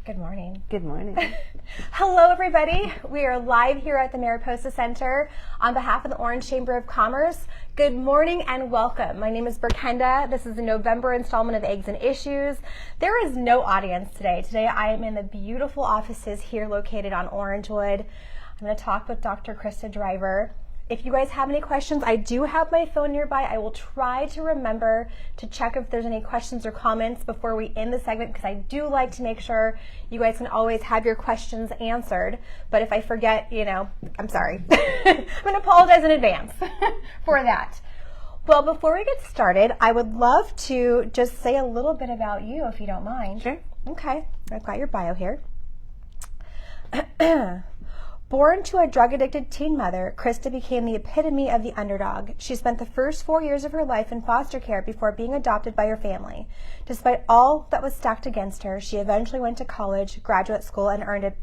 Good morning. Good morning. Hello, everybody. We are live here at the Mariposa Center on behalf of the Orange Chamber of Commerce. Good morning and welcome. My name is Berkenda. This is the November installment of Eggs and Issues. There is no audience today. Today I am in the beautiful offices here located on Orangewood. I'm going to talk with Dr. Krista Driver. If you guys have any questions, I do have my phone nearby. I will try to remember to check if there's any questions or comments before we end the segment, because I do like to make sure you guys can always have your questions answered. But if I forget, I'm sorry. I'm going to apologize in advance for that. Well, before we get started, I would love to just say a little bit about you, if you don't mind. Sure. Okay. I've got your bio here. Born to a drug-addicted teen mother, Krista became the epitome of the underdog. She spent the first 4 years of her life in foster care before being adopted by her family. Despite all that was stacked against her, she eventually went to college, graduate school, and earned a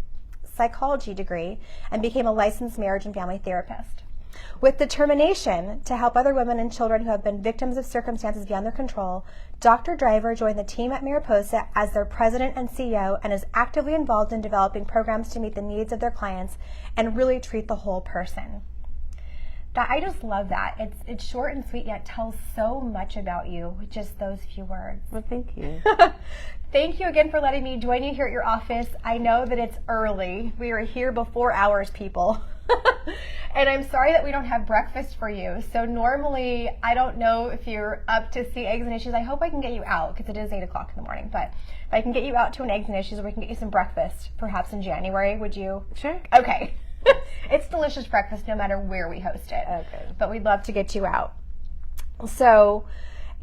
psychology degree and became a licensed marriage and family therapist. With determination to help other women and children who have been victims of circumstances beyond their control, Dr. Driver joined the team at Mariposa as their president and CEO and is actively involved in developing programs to meet the needs of their clients and really treat the whole person. I just love that. It's short and sweet, yet tells so much about you with just those few words. Well, thank you. Thank you again for letting me join you here at your office. I know that it's early. We are here before hours, people. And I'm sorry that we don't have breakfast for you. So normally, I don't know if you're up to see Eggs and Issues. I hope I can get you out, because it is 8 o'clock in the morning. But if I can get you out to an Eggs and Issues, or we can get you some breakfast, perhaps in January, would you? Sure. Okay. It's delicious breakfast no matter where we host it. Okay. But we'd love to get you out. So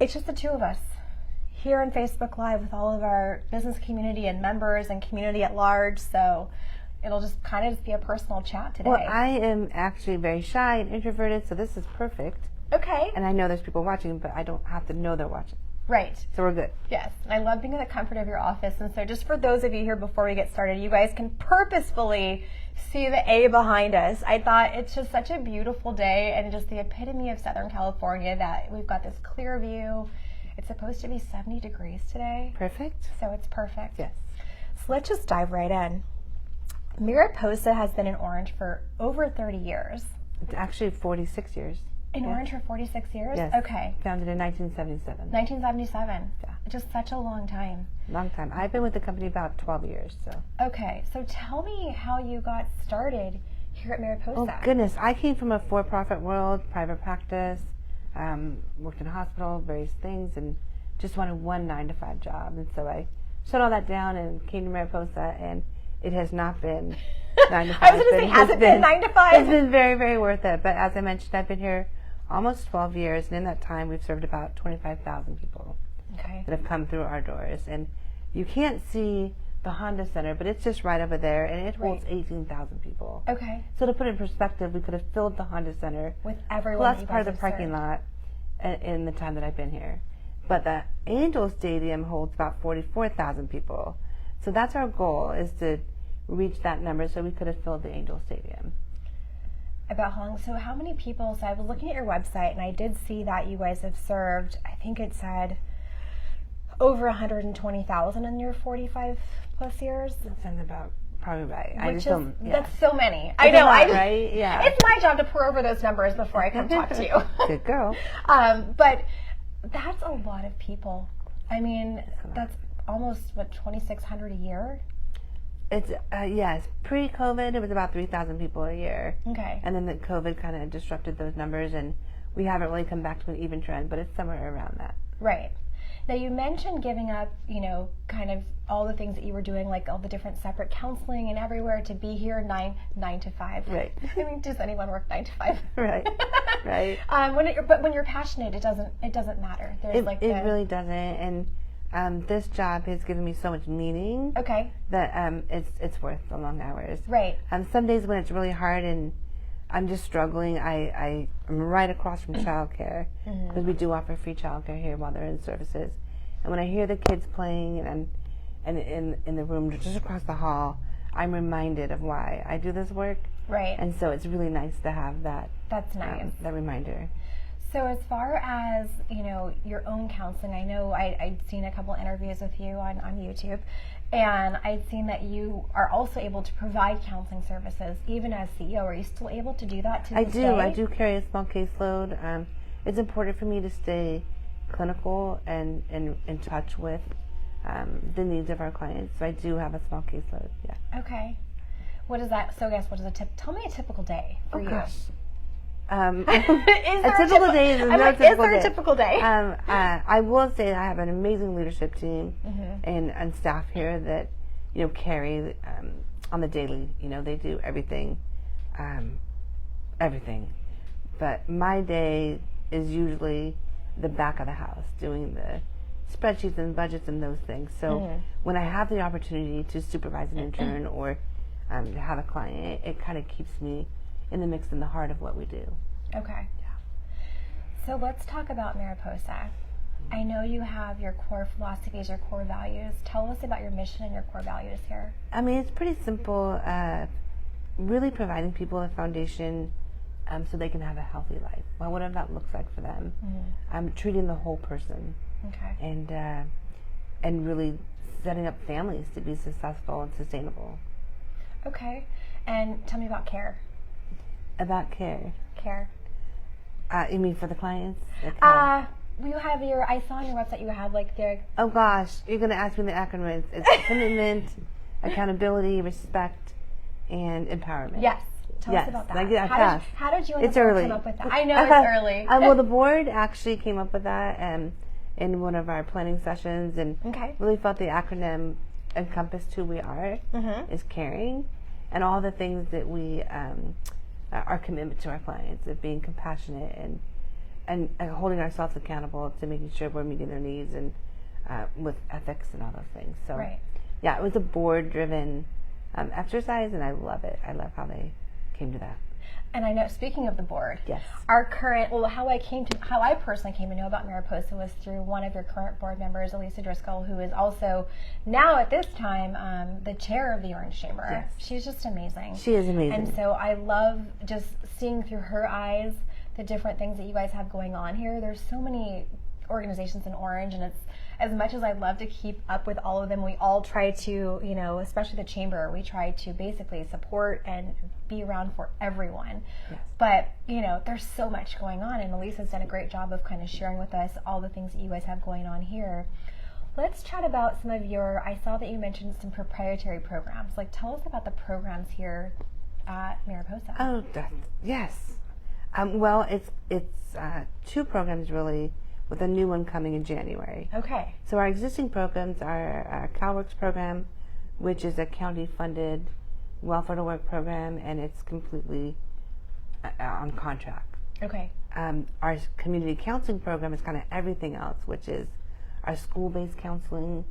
it's just the two of us here on Facebook Live with all of our business community and members and community at large. So it'll just kind of be a personal chat today. Well, I am actually very shy and introverted, so this is perfect. Okay. And I know there's people watching, but I don't have to know they're watching. Right. So we're good. Yes. And I love being in the comfort of your office. And so just for those of you here before we get started, you guys can purposefully see the A behind us. I thought it's just such a beautiful day and just the epitome of Southern California that we've got this clear view. It's supposed to be 70 degrees today. Perfect. So it's perfect. Yes. So let's just dive right in. Mariposa has been in Orange for over 30 years. It's actually 46 years. In Orange for 46 years? Yes. Okay. Founded in 1977. 1977. Yeah. Just such a long time. Long time. I've been with the company about 12 years, so. Okay. So tell me how you got started here at Mariposa. Oh, goodness. I came from a for-profit world, private practice, worked in a hospital, various things, and just wanted one 9-to-5 job. And so I shut all that down and came to Mariposa, and it has not been 9 to 5. I was going to say, has it been 9 to 5? It's been very, very worth it. But as I mentioned, I've been here almost 12 years, and in that time, we've served about 25,000 people that have come through our doors. And you can't see the Honda Center, but it's just right over there, and it holds 18,000 people. Okay. So to put it in perspective, we could have filled the Honda Center with everyone plus part of the parking lot in the time that I've been here. But the Angel Stadium holds about 44,000 people. So that's our goal, is to reach that number, so we could have filled the Angel Stadium. About how long? So how many people? So I was looking at your website, and I did see that you guys have served, I think it said, over 120,000 in your 45 plus years. That sounds about probably right. That's so many. I know, right? Yeah. It's my job to pour over those numbers before I come talk to you. Good girl. But that's a lot of people. I mean, that's almost, 2,600 a year? It's, yes. Pre-COVID, it was about 3,000 people a year. Okay. And then the COVID kind of disrupted those numbers, and we haven't really come back to an even trend, but it's somewhere around that. Right. Now, you mentioned giving up, kind of all the things that you were doing, like all the different separate counseling and everywhere, to be here 9 to 5. Right. I mean, does anyone work 9 to 5? Right. Right. But when you're passionate, it doesn't matter. There's it really doesn't, and this job has given me so much meaning. Okay. That it's worth the long hours. Right. Some days when it's really hard and I'm just struggling, I'm right across from childcare, because we do offer free childcare here while they're in services. And when I hear the kids playing and in the room just across the hall, I'm reminded of why I do this work. Right. And so it's really nice to have that. That's nice. That reminder. So as far as, your own counseling, I know I'd seen a couple interviews with you on YouTube, and I'd seen that you are also able to provide counseling services even as CEO. Are you still able to do that to this day? I do carry a small caseload. It's important for me to stay clinical and in touch with the needs of our clients. So I do have a small caseload, yeah. Okay. What is that? So I guess, tell me a typical day for you. Gosh. A typical day is Is there a typical day? I will say I have an amazing leadership team and staff here that carry on the daily. They do everything. But my day is usually the back of the house, doing the spreadsheets and budgets and those things. So when I have the opportunity to supervise an intern or to have a client, it kind of keeps me in the mix and the heart of what we do. Okay. Yeah. So let's talk about Mariposa. I know you have your core philosophies, your core values. Tell us about your mission and your core values here. I mean, it's pretty simple. Really providing people a foundation so they can have a healthy life. Well, whatever that looks like for them. Treating the whole person. Okay. And really setting up families to be successful and sustainable. Okay. And tell me about care. About care. Care. You mean for the clients? You have I saw on your website you had Oh gosh, you're going to ask me the acronyms. It's commitment, accountability, respect, and empowerment. Yes. Tell us about that. How did you come up with that? I know it's early. Well, the board actually came up with that in one of our planning sessions and really felt the acronym encompassed who we are, is caring, and all the things that we our commitment to our clients of being compassionate and holding ourselves accountable to making sure we're meeting their needs and with ethics and all those things. So yeah, it was a board-driven exercise, and I love it. I love how they came to that. And I know, speaking of the board, yes, our current, how I personally came to know about Mariposa was through one of your current board members, Elisa Driscoll, who is also now at this time the chair of the Orange Chamber. Yes. She's just amazing. She is amazing. And so I love just seeing through her eyes the different things that you guys have going on here. There's so many organizations in Orange, and it's, as much as I'd love to keep up with all of them, we all try to, especially the chamber, we try to basically support and be around for everyone. Yes. But, there's so much going on, and Elisa's done a great job of kind of sharing with us all the things that you guys have going on here. Let's chat about some of I saw that you mentioned some proprietary programs. Tell us about the programs here at Mariposa. Oh, yes. Well, it's two programs really, with a new one coming in January. Okay. So our existing programs are our CalWorks program, which is a county-funded welfare to work program, and it's completely on contract. Okay. Our community counseling program is kind of everything else, which is our school-based counseling.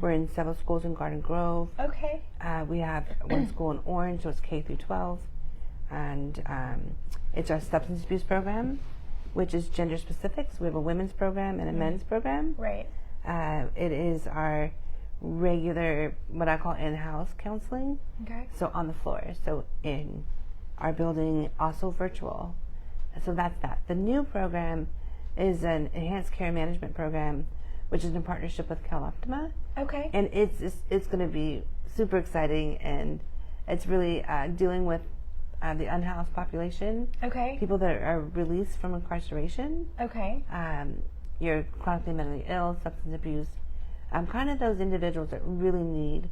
We're in several schools in Garden Grove. Okay. We have one school in Orange, so it's K through 12, and it's our substance abuse program, which is gender specific. So we have a women's program and a men's program. Right. It is our regular, what I call in-house counseling. Okay. So on the floor. So in our building, also virtual. So that's that. The new program is an enhanced care management program, which is in partnership with CalOptima. Okay. And it's going to be super exciting, and it's really dealing with the unhoused population. Okay. People that are released from incarceration. Okay. You're chronically mentally ill, substance abuse, kind of those individuals that really need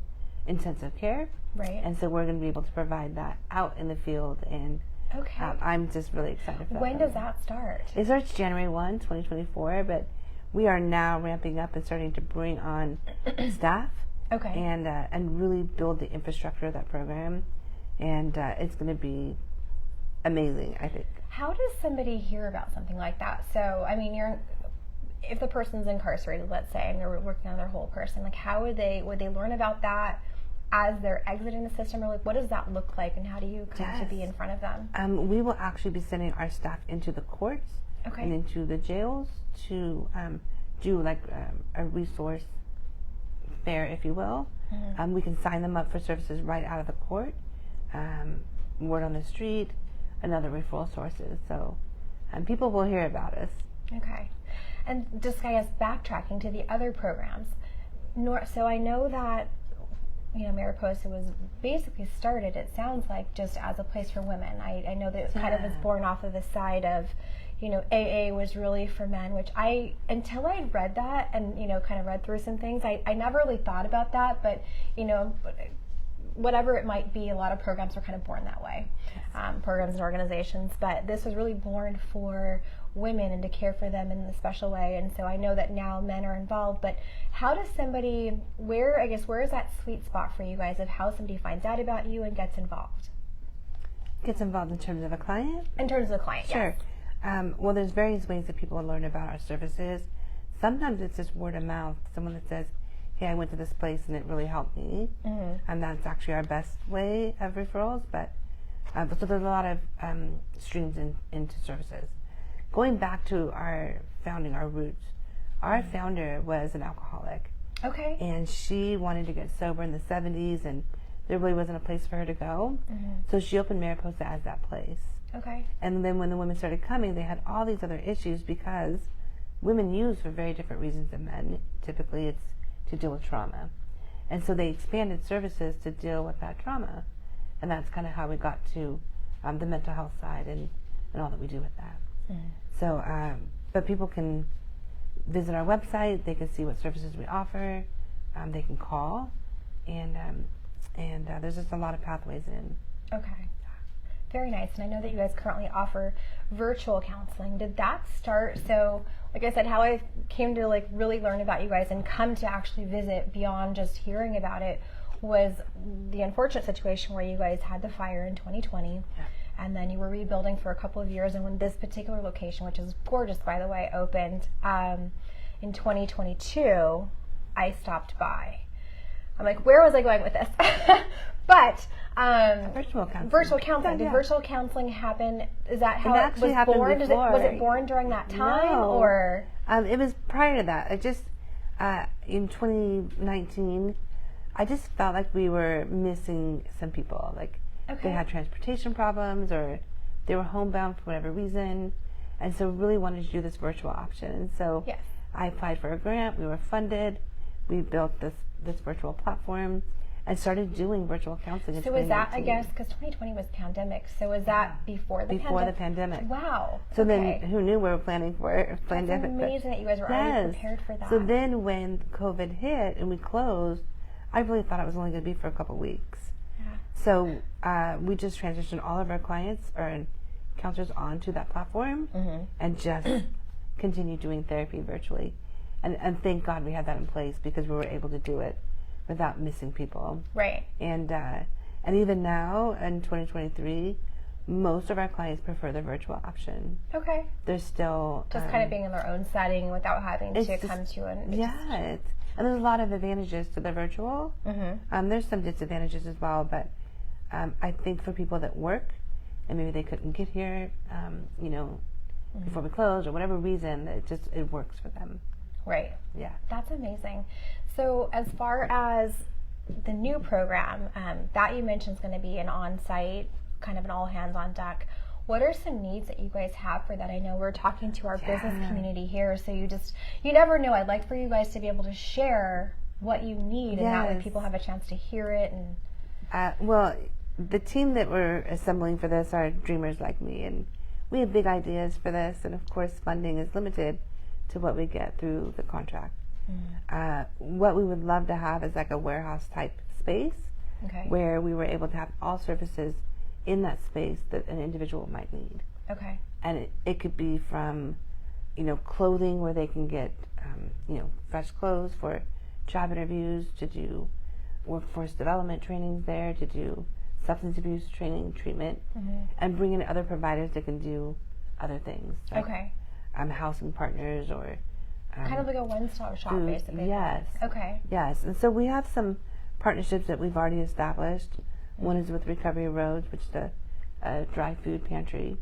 intensive care. Right. And so we're going to be able to provide that out in the field, and okay. I'm just really excited for that. When does that start? It starts January 1, 2024, but we are now ramping up and starting to bring on staff. Okay. And really build the infrastructure of that program. And it's going to be amazing, I think. How does somebody hear about something like that? So, I mean, if the person's incarcerated, let's say, and they're working on their whole person, how would they learn about that as they're exiting the system, or what does that look like, and how do you come to be in front of them? We will actually be sending our staff into the courts and into the jails to do a resource fair, if you will. Mm-hmm. We can sign them up for services right out of the court. Word on the street, and other referral sources. So and people will hear about us. Okay. And just, I guess, backtracking to the other programs. So I know that, Mariposa was basically started, it sounds like, just as a place for women. I know that it kind of was born off of the side of, AA was really for men, which until I read that and, kind of read through some things, I never really thought about that, but, whatever it might be, a lot of programs are kind of born that way, programs and organizations, but this was really born for women and to care for them in a special way. And so I know that now men are involved, but how does somebody, where is that sweet spot for you guys of how somebody finds out about you and gets involved? Gets involved in terms of a client? In terms of the client, sure. Yes. Well, there's various ways that people learn about our services. Sometimes it's just word of mouth, someone that says, hey, I went to this place and it really helped me. Mm-hmm. And that's actually our best way of referrals, but so there's a lot of streams into services. Going back to our founding, our roots, our founder was an alcoholic. Okay. And she wanted to get sober in the 70s, and there really wasn't a place for her to go. Mm-hmm. So she opened Mariposa as that place. Okay. And then when the women started coming, they had all these other issues because women use for very different reasons than men. Typically, it's to deal with trauma. And so they expanded services to deal with that trauma. And that's kind of how we got to the mental health side and all that we do with that. Mm-hmm. So, but people can visit our website, they can see what services we offer, they can call, and there's just a lot of pathways in. Okay. Very nice. And I know that you guys currently offer virtual counseling. Did that start, so like I said, how I came to really learn about you guys and come to actually visit beyond just hearing about it was the unfortunate situation where you guys had the fire in 2020. Yeah. And then you were rebuilding for a couple of years, and when this particular location, which is gorgeous by the way, opened in 2022, I stopped by. I'm like, where was I going with this? But virtual counseling. Virtual counseling. Yeah. Did virtual counseling happen? Is that how it was born? Was it born during that time, no. or? It was prior to that. It just in 2019, I just felt like we were missing some people. They had transportation problems, or they were homebound for whatever reason, and so really wanted to do this virtual option. And so yes. I applied for a grant. We were funded. We built this virtual platform and started doing virtual counseling. So was that, I guess, because 2020 was pandemic, so was that before the pandemic? Before the pandemic. Wow. So then who knew we were planning for a pandemic? It's amazing that you guys were already prepared for that. So then when COVID hit and we closed, I really thought it was only going to be for a couple weeks. So we just transitioned all of our clients or counselors onto that platform and just continued doing therapy virtually. And thank God we had that in place because we were able to do it without missing people. Right. And even now in 2023, most of our clients prefer the virtual option. Okay. They're still just kind of being in their own setting without having to come to an. And there's a lot of advantages to the virtual. Mm-hmm. There's some disadvantages as well, but I think for people that work and maybe they couldn't get here, before we closed or whatever reason, it works for them. Right. Yeah. That's amazing. So as far as the new program that you mentioned is going to be an on-site, kind of an all hands on deck, what are some needs that you guys have for that? I know we're talking to our business community here, so you never know. I'd like for you guys to be able to share what you need, and that way people have a chance to hear it. And well, the team that we're assembling for this are dreamers like me, and we have big ideas for this, and of course funding is limited to what we get through the contract. What we would love to have is like a warehouse type space where we were able to have all services in that space that an individual might need. Okay. And it could be from, clothing where they can get, fresh clothes for job interviews, to do workforce development trainings there, to do substance abuse training, treatment, and bring in other providers that can do other things. Like, housing partners or kind of like a one-stop shop, basically. Yes. Okay. Yes, and so we have some partnerships that we've already established. One is with Recovery Roads, which is a dry food pantry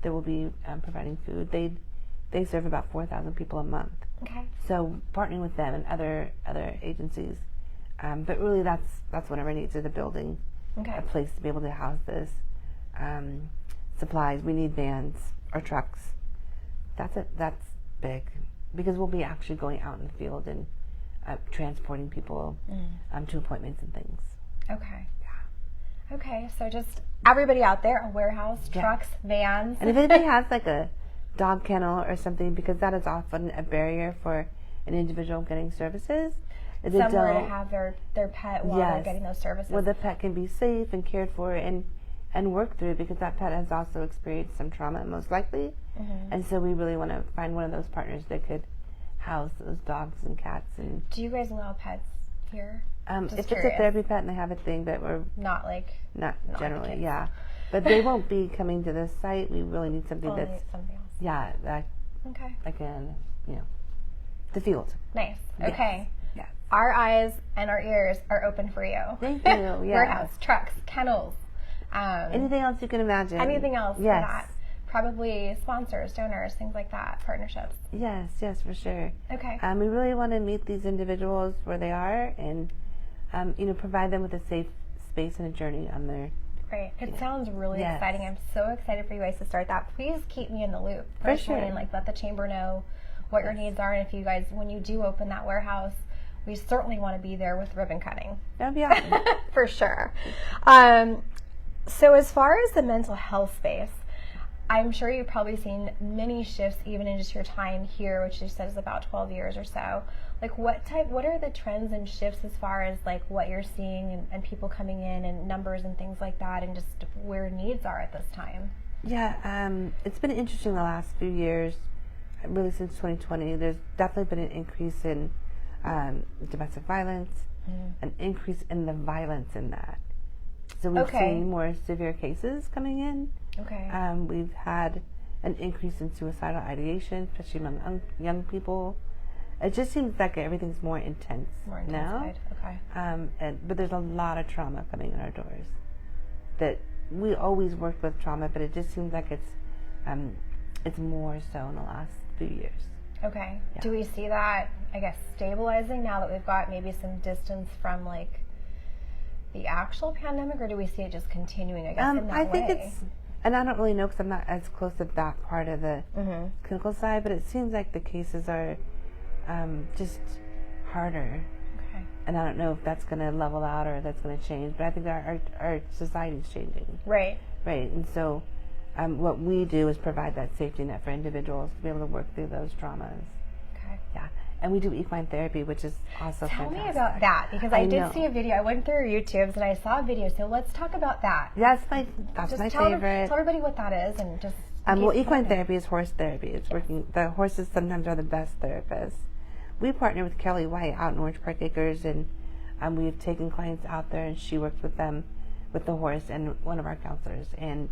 that will be providing food. They serve about 4,000 people a month. Okay. So partnering with them and other agencies, but really that's one of our needs, is a building, a place to be able to house this. Supplies. We need vans or trucks That's big, because we'll be actually going out in the field and transporting people to appointments and things. Okay. Yeah. Okay, so just everybody out there, a warehouse, trucks, vans. And if anybody has like a dog kennel or something, because that is often a barrier for an individual getting services. Somewhere to have their pet while they're getting those services. Where the pet can be safe and cared for and work through, because that pet has also experienced some trauma, most likely. And so we really want to find one of those partners that could house those dogs and cats. And do you guys allow pets here? If it's a therapy pet and they have a thing, but we're not generally, like but they won't be coming to this site. We really need something something else. Like in the field. Nice. Yes. Okay. Yes. Our eyes and our ears are open for you. Thank you. Yeah. Warehouse, trucks, kennels. Anything else you can imagine. Anything else for Yes. that. Probably sponsors, donors, things like that, partnerships. Yes, for sure. Okay. We really want to meet these individuals where they are and, provide them with a safe space and a journey on their... Great. It sounds really exciting. I'm so excited for you guys to start that. Please keep me in the loop. For sure. And let the chamber know what your needs are. And if you guys, when you do open that warehouse, we certainly want to be there with ribbon cutting. That'd be awesome. For sure. So as far as the mental health space, I'm sure you've probably seen many shifts even in just your time here, which you said is about 12 years or so. What are the trends and shifts as far as what you're seeing and people coming in and numbers and things like that, and just where needs are at this time? Yeah, it's been interesting the last few years, really since 2020. There's definitely been an increase in domestic violence, an increase in the violence in that. So we've seen more severe cases coming in. Okay. We've had an increase in suicidal ideation, especially among young people. It just seems like everything's more intense now. Okay. But there's a lot of trauma coming in our doors. That we always worked with trauma, but it just seems like it's more so in the last few years. Okay. Yeah. Do we see that, stabilizing now that we've got maybe some distance from the actual pandemic, or do we see it just continuing, in that way? I think it's, and I don't really know because I'm not as close to that part of the clinical side, but it seems like the cases are just harder. Okay. And I don't know if that's going to level out or that's going to change, but I think our society's changing. Right. Right. And so what we do is provide that safety net for individuals to be able to work through those traumas. Okay. Yeah. And we do equine therapy, which is also Tell fantastic. me about that, because I did see a video. I went through YouTube's and I saw a video, so let's talk about that. That's my favorite. Tell everybody what that is, and just... equine therapy is horse therapy. It's working. The horses sometimes are the best therapists. We partner with Kelly White out in Orange Park Acres, and we've taken clients out there, and she works with them, with the horse, and one of our counselors. And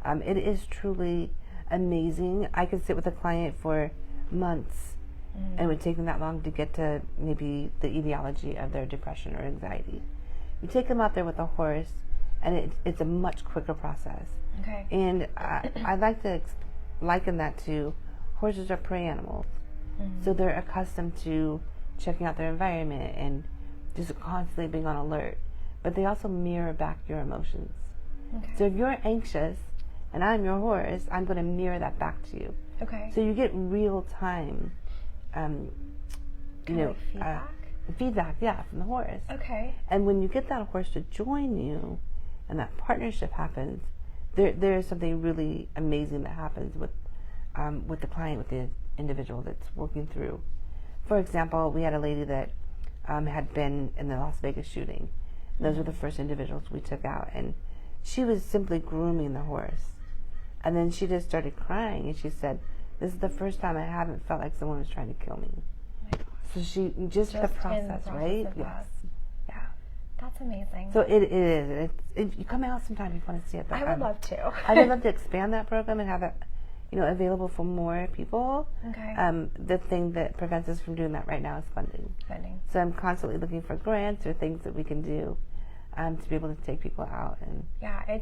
it is truly amazing. I could sit with a client for months, and it would take them that long to get to maybe the etiology of their depression or anxiety. You take them out there with a horse, and it's a much quicker process. Okay. And I like to liken that to horses are prey animals. So they're accustomed to checking out their environment and just constantly being on alert. But they also mirror back your emotions. Okay. So if you're anxious and I'm your horse, I'm going to mirror that back to you. Okay. So you get real time, feedback? From the horse. Okay. And when you get that horse to join you and that partnership happens, there is something really amazing that happens with the client, with the individual that's working through. For example, we had a lady that had been in the Las Vegas shooting. Those were the first individuals we took out, and she was simply grooming the horse. And then she just started crying, and she said, "This is the first time I haven't felt like someone was trying to kill me." Oh my gosh. So she just the process, right? Yes. Yeah. That's amazing. So it is. You come out sometime if you want to see it. But I would love to. I would love to expand that program and have it, available for more people. Okay. The thing that prevents us from doing that right now is funding. So I'm constantly looking for grants or things that we can do to be able to take people out and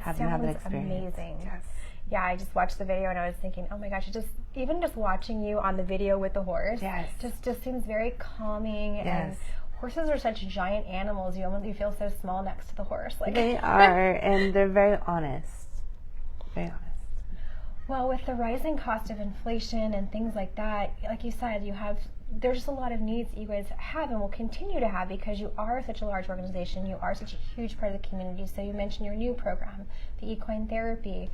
have them have an experience. Amazing. Yes. Yeah, I just watched the video and I was thinking, oh my gosh, even just watching you on the video with the horse, just seems very calming. Yes. And horses are such giant animals. You feel so small next to the horse. They are, and they're very honest. Very honest. Well, with the rising cost of inflation and things like that, like you said, there's just a lot of needs that you guys have and will continue to have because you are such a large organization. You are such a huge part of the community. So you mentioned your new program, the equine therapy.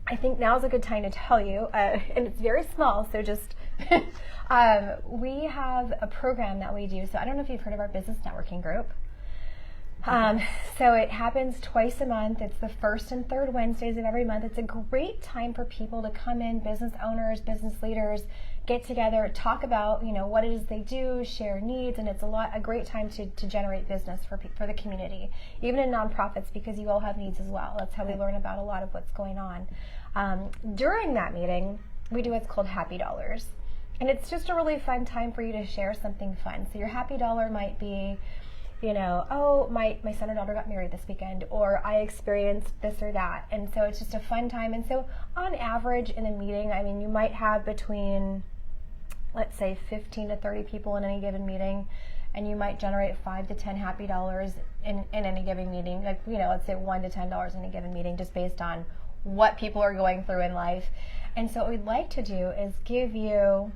I think now is a good time to tell you, and it's very small, so just we have a program that we do. So I don't know if you've heard of our business networking group. So it happens twice a month. It's the first and third Wednesdays of every month. It's a great time for people to come in, business owners, business leaders, get together, talk about, what it is they do, share needs, and it's a great time to generate business for the community, even in nonprofits, because you all have needs as well. That's how we learn about a lot of what's going on. During that meeting, we do what's called Happy Dollars. And it's just a really fun time for you to share something fun. So your Happy Dollar might be, oh, my son or daughter got married this weekend, or I experienced this or that. And so it's just a fun time. And so on average in a meeting, you might have between, let's say, 15 to 30 people in any given meeting, and you might generate 5 to 10 Happy Dollars in any given meeting. Like, let's say $1 to $10 in a given meeting, just based on what people are going through in life. And so what we'd like to do is give you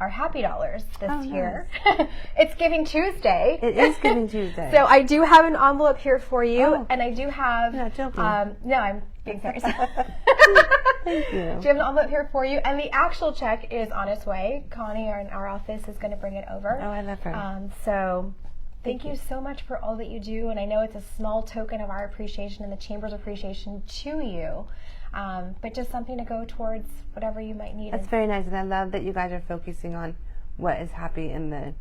our Happy Dollars this year. Nice. It's Giving Tuesday. It is Giving Tuesday. So I do have an envelope here for you, Oh. and I do have. You're not joking. No, I'm being serious. Thank you. Do you have an envelope here for you? And the actual check is on its way. Connie, in our office, is going to bring it over. Oh, I love her. So thank you so much for all that you do, and I know it's a small token of our appreciation and the Chamber's appreciation to you. But just something to go towards whatever you might need. That's very nice, and I love that you guys are focusing on what is happy in their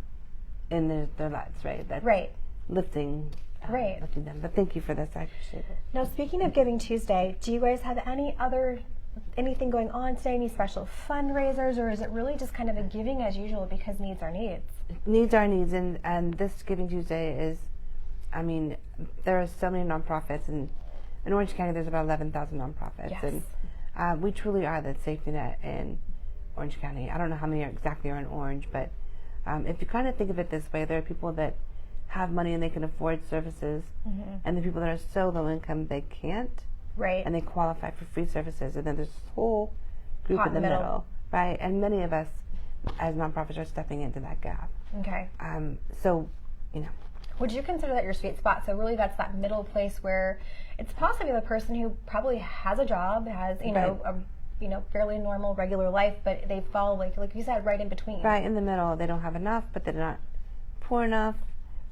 lives, right? That's right. Lifting them. But thank you for this. I appreciate it. Now, speaking of Giving Tuesday, do you guys have anything going on today? Any special fundraisers, or is it really just kind of a giving as usual because needs are needs? Needs are needs, and this Giving Tuesday is, there are so many nonprofits, and in Orange County there's about 11,000 nonprofits. Yes. And we truly are the safety net in Orange County. I don't know how many exactly are in Orange, but if you kind of think of it this way, there are people that have money and they can afford services, and the people that are so low income they can't, right? And they qualify for free services, and then there's this whole group in the middle, right? And many of us as nonprofits are stepping into that gap. Okay. So, would you consider that your sweet spot? So really that's that middle place where it's possibly the person who probably has a job, has, a fairly normal, regular life, but they fall, like you said, right in between. Right in the middle. They don't have enough, but they're not poor enough.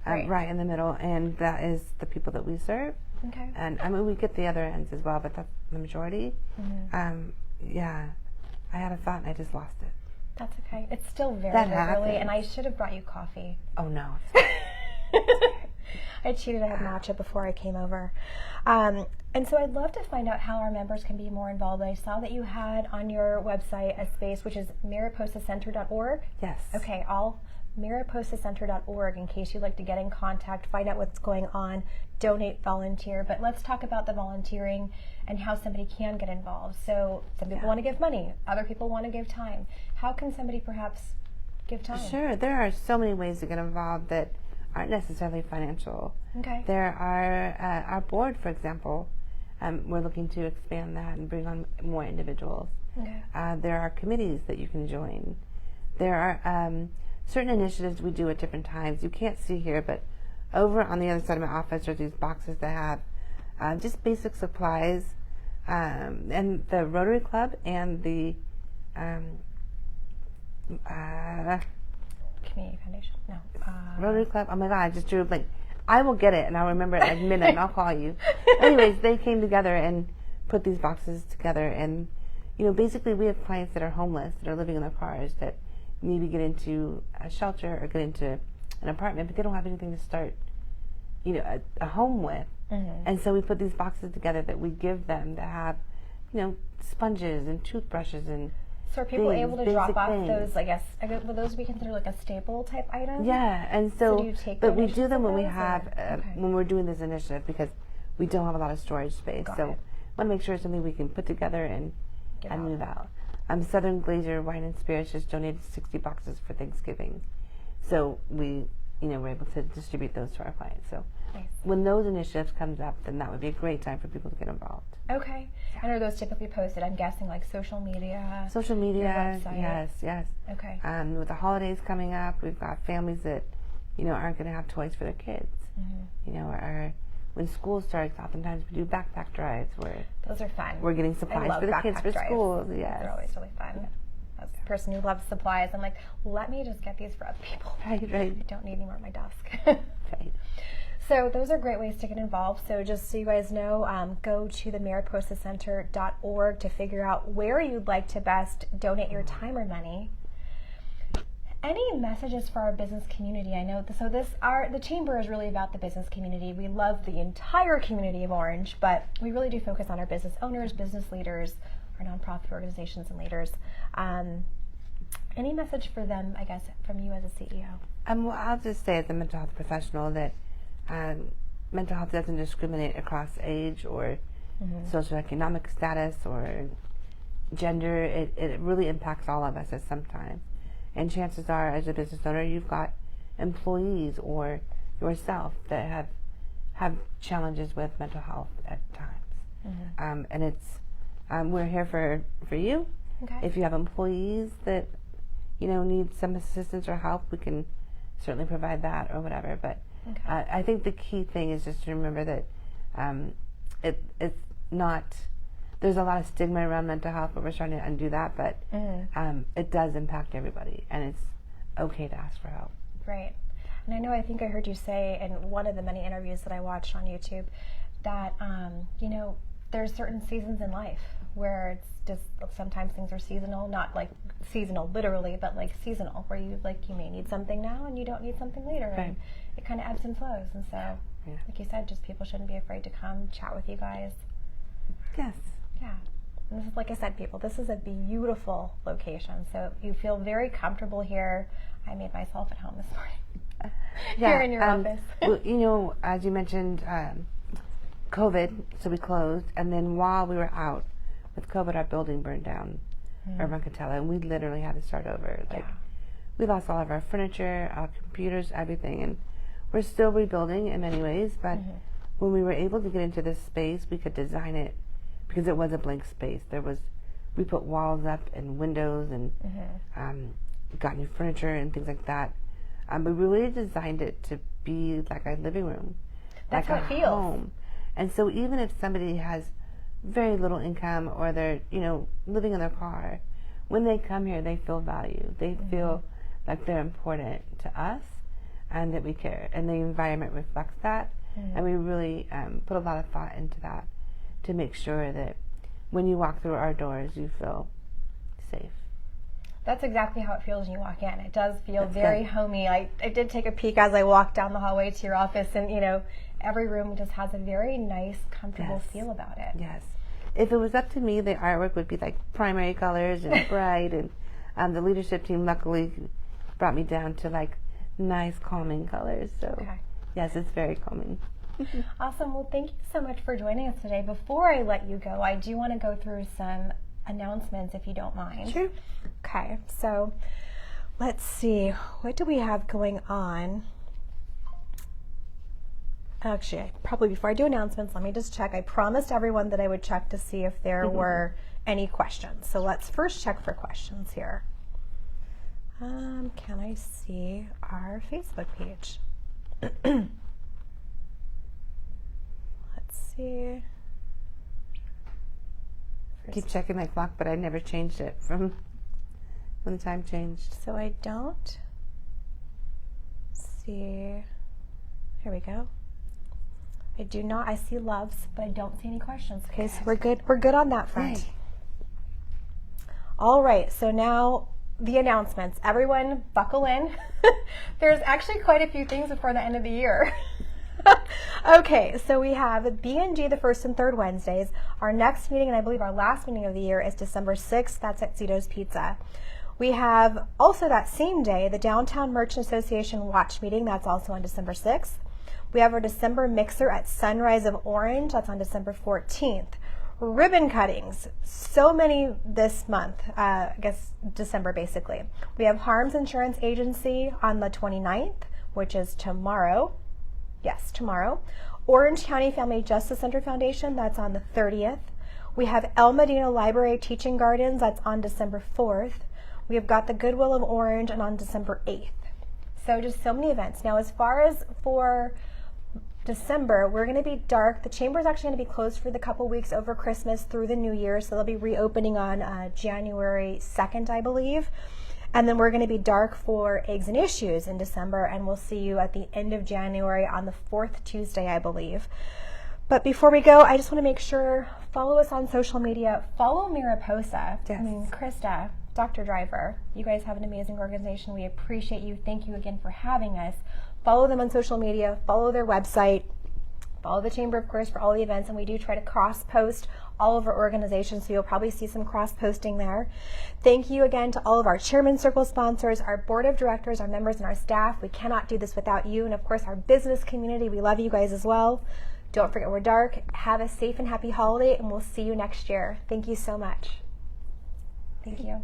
Right in the middle. And that is the people that we serve. Okay. And we get the other ends as well, but that's the majority. Yeah. I had a thought and I just lost it. That's okay. It's still very early, and I should have brought you coffee. Oh, no. I cheated. I had matcha before I came over. And so I'd love to find out how our members can be more involved. I saw that you had on your website a space which is mariposacenter.org. Yes. Okay, all mariposacenter.org in case you'd like to get in contact, find out what's going on, donate, volunteer. But let's talk about the volunteering and how somebody can get involved. So some people want to give money, other people want to give time. How can somebody perhaps give time? Sure, there are so many ways to get involved that aren't necessarily financial. Okay. There are our board, for example. We're looking to expand that and bring on more individuals. Okay. There are committees that you can join. There are certain initiatives we do at different times. You can't see here, but over on the other side of my office are these boxes that have just basic supplies, and the Rotary Club and the Community Foundation? No. Rotary Club. Oh my God, I just drew a blank. I will get it, and I'll remember it at midnight, and I'll call you. Anyways, they came together and put these boxes together, and basically we have clients that are homeless, that are living in their cars, that maybe get into a shelter or get into an apartment, but they don't have anything to start, a home with. And so we put these boxes together that we give them that have, sponges and toothbrushes and. So are people able to drop off those, I guess, would those be considered like a staple type item? Yeah, and so do you take but we do them when we those, have, when we're doing this initiative, because we don't have a lot of storage space. So I want to make sure it's something we can put together and move out. Southern Glacier Wine and Spirits just donated 60 boxes for Thanksgiving. So we, we're able to distribute those to our clients. So Nice. when those initiatives comes up, then that would be a great time for people to get involved. Okay. And are those typically posted, I'm guessing, like social media? Social media, website? yes. Okay. With the holidays coming up, we've got families that, aren't going to have toys for their kids. Or when school starts, oftentimes we do backpack drives where those are fun. we're getting supplies for the kids for school. Yes. They're always really fun. Yeah. As a person who loves supplies, I'm like, let me just get these for other people. Right. I don't need any more at my desk. Right. So those are great ways to get involved. So just so you guys know, go to the mariposacenter.org to figure out where you'd like to best donate your time or money. Any messages for our business community? I know, the Chamber is really about the business community. We love the entire community of Orange, but we really do focus on our business owners, business leaders, our nonprofit organizations and leaders. Any message for them, I guess, from you as a CEO? Well, I'll just say as a mental health professional that mental health doesn't discriminate across age or socioeconomic status or gender. It really impacts all of us at some time. And chances are, as a business owner, you've got employees or yourself that have challenges with mental health at times. And it's we're here for you. Okay. If you have employees that need some assistance or help, we can certainly provide that or whatever. But I think the key thing is just to remember that it's not. There's a lot of stigma around mental health, but we're trying to undo that. But it does impact everybody, and it's okay to ask for help. Right. And I think I heard you say in one of the many interviews that I watched on YouTube that there's certain seasons in life where it's just sometimes things are seasonal, not like seasonal literally, but like seasonal, where you may need something now and you don't need something later. Right. And it kind of ebbs and flows. And so, like you said, just people shouldn't be afraid to come chat with you guys. Yes. Yeah. And this is, like I said, people, this is a beautiful location. So you feel very comfortable here. I made myself at home this morning. Here in your office. Well, as you mentioned, COVID, so we closed, and then while we were out with COVID, our building burned down, our Berkenda, and we literally had to start over. We lost all of our furniture, our computers, everything, and we're still rebuilding in many ways, but when we were able to get into this space, we could design it because it was a blank space. We put walls up and windows and got new furniture and things like that. But we really designed it to be like a living room. That's like how a it feels. Home. And so even if somebody has very little income or they're, living in their car, when they come here, they feel valued. They feel like they're important to us and that we care. And the environment reflects that. And we really put a lot of thought into that to make sure that when you walk through our doors, you feel safe. That's exactly how it feels when you walk in. It does feel very homey. I did take a peek as I walked down the hallway to your office, and every room just has a very nice, comfortable feel about it. Yes. If it was up to me, the artwork would be like primary colors and bright, and the leadership team luckily brought me down to like nice, calming colors. So yes, it's very calming. Awesome. Well, thank you so much for joining us today. Before I let you go, I do want to go through some announcements, if you don't mind. Sure. Okay, so let's see. What do we have going on? Actually, probably before I do announcements, let me just check. I promised everyone that I would check to see if there were any questions. So let's first check for questions here. Can I see our Facebook page? Let's see. Keep checking my clock, but I never changed it from when the time changed. So I don't see. Here we go. I do not. I see loves, but I don't see any questions. Okay, so we're good. We're good on that front. Right. All right. So now the announcements. Everyone, buckle in. There's actually quite a few things before the end of the year. Okay, so we have B&G the first and third Wednesdays. Our next meeting, and I believe our last meeting of the year, is December 6th. That's at Zito's Pizza. We have also that same day the Downtown Merchant Association Watch Meeting. That's also on December 6th. We have our December Mixer at Sunrise of Orange. That's on December 14th. Ribbon cuttings, so many this month, I guess December basically. We have Harms Insurance Agency on the 29th, which is tomorrow. Yes, tomorrow. Orange County Family Justice Center Foundation, that's on the 30th. We have El Medina Library Teaching Gardens, that's on December 4th. We have got the Goodwill of Orange and on December 8th. So just so many events. Now as far as for December, we're going to be dark. The chamber is actually going to be closed for the couple weeks over Christmas through the New Year, so they'll be reopening on January 2nd, I believe. And then we're going to be dark for Eggs and Issues in December, and we'll see you at the end of January on the 4th Tuesday, I believe. But before we go, I just want to make sure, follow us on social media. Follow Mariposa. Yes. I mean, Krista, Dr. Driver, you guys have an amazing organization. We appreciate you. Thank you again for having us. Follow them on social media. Follow their website. Follow the Chamber, of course, for all the events. And we do try to cross-post all of our organizations, so you'll probably see some cross-posting there. Thank you again to all of our Chairman Circle sponsors, our board of directors, our members, and our staff. We cannot do this without you. And, of course, our business community. We love you guys as well. Don't forget we're dark. Have a safe and happy holiday, and we'll see you next year. Thank you so much. Thank you.